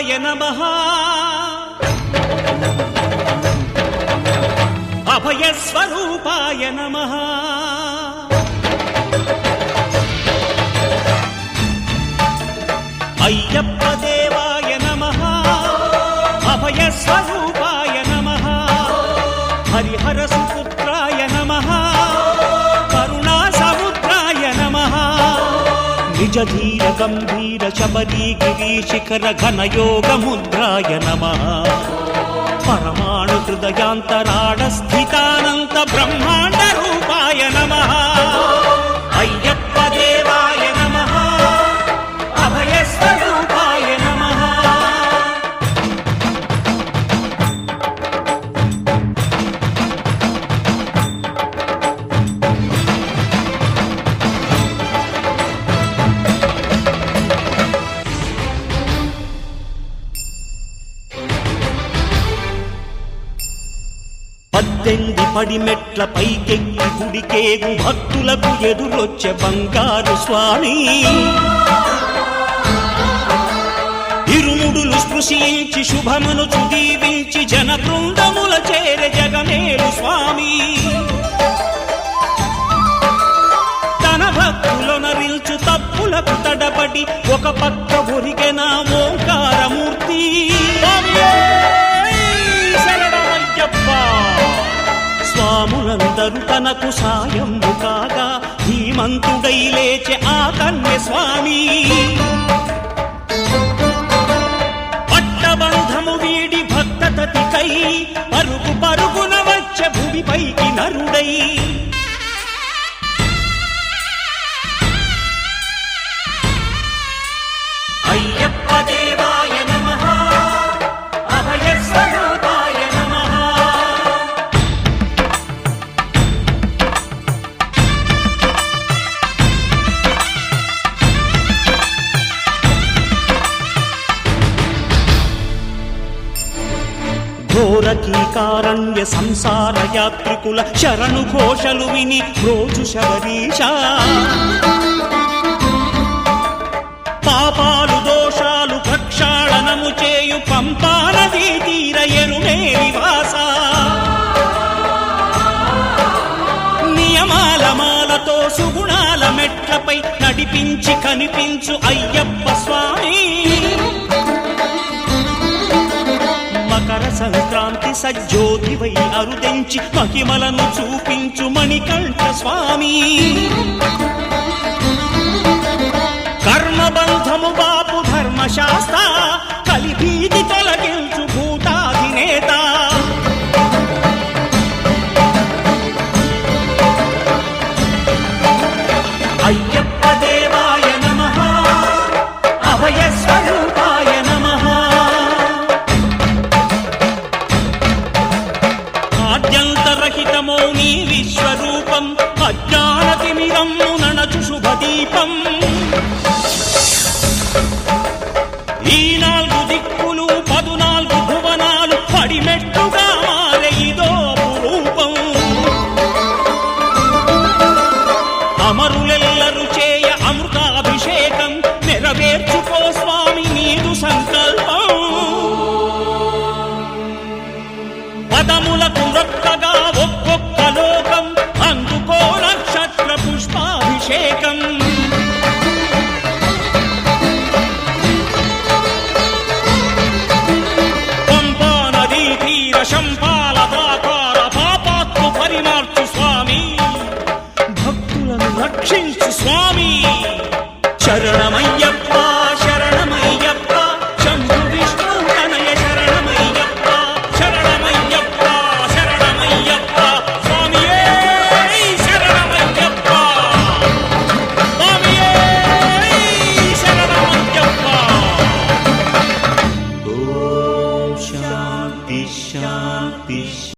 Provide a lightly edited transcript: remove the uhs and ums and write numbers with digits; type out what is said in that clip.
రూపాయ నమః అభయ స్వరూపాయ నమః అయ్యప్ప దేవాయ నమః అభయ స్వరూపాయ నమః హరిహర సుపుత్రాయ నమః కరుణా సముద్రాయ నమః నిజ ధీర గంభీర శబరీ గిరి శిఖర ఘన యోగ ముద్రాయ నమః పరమాణు హృదయాంతరాళ స్థితానంత బ్రహ్మాండ రూపాయ నమః అయ్యప్ప దేవాయ నమః అభయ స్వరూపాయ నమః పద్దెంది పడిమెట్ల పైకెక్కి గుడికేగు భక్తులకు ఎదురొచ్చే బంగారు స్వామి ఇరుముడులు స్పృశించి శుభమును చుదీవించి జన బృందముల చేర జగమేలు స్వామి తన భక్తులొనరిల్చు తప్పులకు తడబడి ఒక పక్క ఒరిగెన ఓంకారమూర్తి స్వాములందరూ తనకు సాయము కాగా ధీమంతుడై లేచె ఆ కన్య స్వామి పట్టబంధము వీడి భక్తతతికై పరుగు పరుగున వచ్చె భూమిపైకి నరుడై అయ్యప్ప దేవాయ నమః అభయ స్వరూపాయ నమః ఘోరకీకారణ్య సంసార యాత్రికుల శరణు ఘోషలు విని రోజు శబరీష పాపాలు దోషాలు ప్రక్షాళనము చేయు పంపా నదీ తీర ఎరుమే నివాస నియమాల మాలతో సుగుణాల మెట్లపై నడిపించి కనిపించు అయ్యప్ప స్వామి మకర సంక్రాంతి సజ్జోతివై అరుదెంచి మహిమలను చూపించు మణికంఠ స్వామి కర్మబంధము బాపు ధర్మశాస్త్ర కలిభీతి తొలగించు భూతాధినేత అయ్యప్ప దేవాయ నమః అభయ స్వరూపాయ నమః ఆద్యంతరహితమో నీ విశ్వరూపం అజ్ఞానతిమిరము నణచు శుభదీపం ఈ 4 దిక్కులు 14 భువనాలు పడిమెట్టుగా మారే ఇదో రూపం అమరులెల్లరు చేయ అమృతాభిషేకం నెరవేర్చుకో స్వామి నీదు సంకల్పం పదములకు రొక్కగా ఒక్కొక్క లోకం అందుకో నక్షత్ర పుష్పాభిషేకం పంపా నదీ తీర శంపాల దాకార పాపాత్ము పరిమార్చు స్వామి భక్తులను రక్షించు స్వామి శరణమయ్యప్ప శరణమయ్యప్ప శంభు విష్ణు తనయ శరణమయ్యప్ప శరణమయ్యప్ప శరణమయ్యప్ప స్వామియే శరణమయ్యప్ప స్వామియే శరణమయ్యప్ప ఓం శాంతి శాంతి